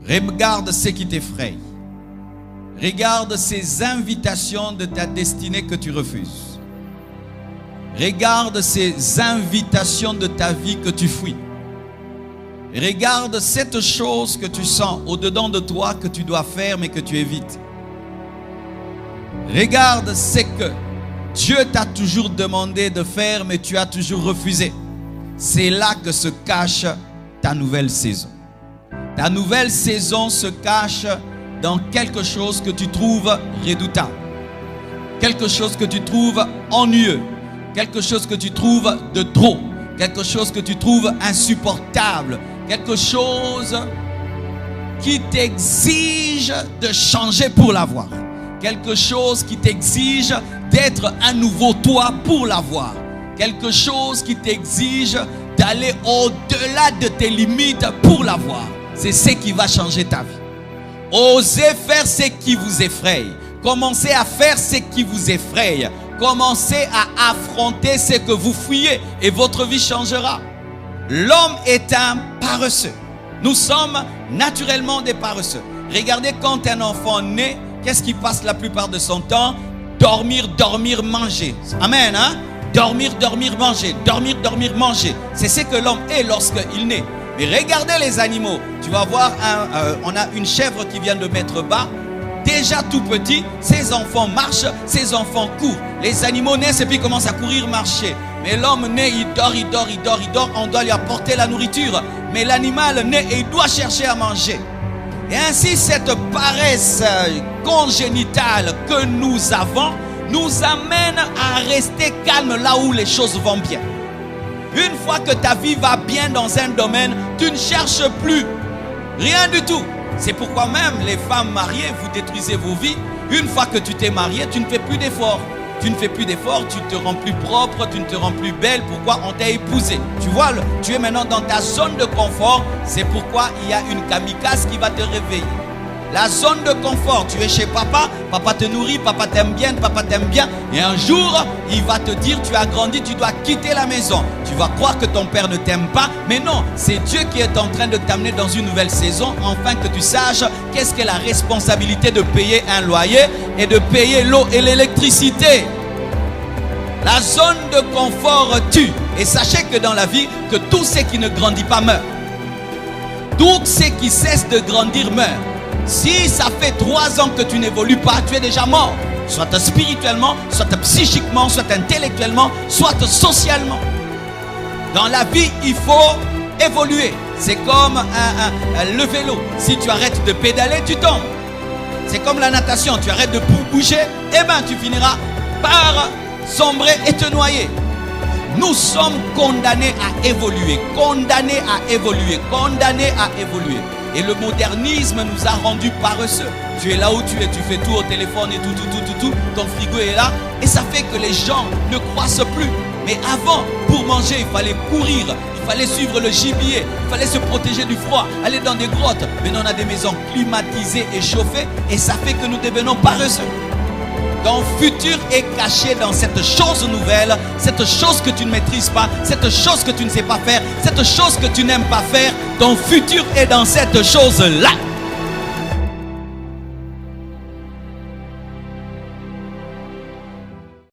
Regarde ce qui t'effraie. Regarde ces invitations de ta destinée que tu refuses. Regarde ces invitations de ta vie que tu fuis. Regarde cette chose que tu sens au-dedans de toi que tu dois faire mais que tu évites. Regarde ce que Dieu t'a toujours demandé de faire mais tu as toujours refusé. C'est là que se cache ta nouvelle saison. Ta nouvelle saison se cache dans quelque chose que tu trouves redoutable. Quelque chose que tu trouves ennuyeux. Quelque chose que tu trouves de trop. Quelque chose que tu trouves insupportable. Quelque chose qui t'exige de changer pour l'avoir. Quelque chose qui t'exige d'être un nouveau toi pour l'avoir. Quelque chose qui t'exige d'aller au-delà de tes limites pour l'avoir. C'est ce qui va changer ta vie. Osez faire ce qui vous effraie. Commencez à faire ce qui vous effraie. Commencez à affronter ce que vous fuyez et votre vie changera. L'homme est un paresseux. Nous sommes naturellement des paresseux. Regardez quand un enfant naît, qu'est-ce qui passe la plupart de son temps? Dormir, dormir, manger. Amen, hein? Dormir, dormir, manger. Dormir, dormir, manger. C'est ce que l'homme est lorsqu'il naît. Mais regardez les animaux. Tu vas voir, on a une chèvre qui vient de mettre bas. Déjà tout petit, ses enfants marchent, ses enfants courent. Les animaux naissent et puis commencent à courir, marcher. Mais l'homme naît, il dort, il dort, il dort, il dort. On doit lui apporter la nourriture. Mais l'animal naît et il doit chercher à manger. Et ainsi, cette paresse congénitale que nous avons nous amène à rester calme là où les choses vont bien. Une fois que ta vie va bien dans un domaine, tu ne cherches plus rien du tout. C'est pourquoi même les femmes mariées, vous détruisez vos vies. Une fois que tu t'es marié, tu ne fais plus d'efforts. Tu ne fais plus d'efforts, tu te rends plus propre, tu ne te rends plus belle. Pourquoi? On t'a épousé. Tu vois, tu es maintenant dans ta zone de confort. C'est pourquoi il y a une kamikaze qui va te réveiller. La zone de confort, tu es chez papa, papa te nourrit, papa t'aime bien, et un jour, il va te dire, tu as grandi, tu dois quitter la maison. Tu vas croire que ton père ne t'aime pas, mais non, c'est Dieu qui est en train de t'amener dans une nouvelle saison, afin que tu saches qu'est-ce qu'est la responsabilité de payer un loyer et de payer l'eau et l'électricité. La zone de confort tue, et sachez que dans la vie, que tout ce qui ne grandit pas meurt. Tout ce qui cesse de grandir meurt. Si ça fait 3 ans que tu n'évolues pas, tu es déjà mort. Soit spirituellement, soit psychiquement, soit intellectuellement, soit socialement. Dans la vie, il faut évoluer. C'est comme le vélo. Si tu arrêtes de pédaler, tu tombes. C'est comme la natation. Tu arrêtes de bouger, eh bien tu finiras par sombrer et te noyer. Nous sommes condamnés à évoluer, condamnés à évoluer, condamnés à évoluer. Et le modernisme nous a rendus paresseux. Tu es là où tu es, tu fais tout au téléphone et tout. Ton frigo est là. Et ça fait que les gens ne croissent plus. Mais avant, pour manger, il fallait courir. Il fallait suivre le gibier. Il fallait se protéger du froid, aller dans des grottes. Maintenant, on a des maisons climatisées et chauffées. Et ça fait que nous devenons paresseux. Ton futur est caché dans cette chose nouvelle, cette chose que tu ne maîtrises pas, cette chose que tu ne sais pas faire, cette chose que tu n'aimes pas faire. Ton futur est dans cette chose-là.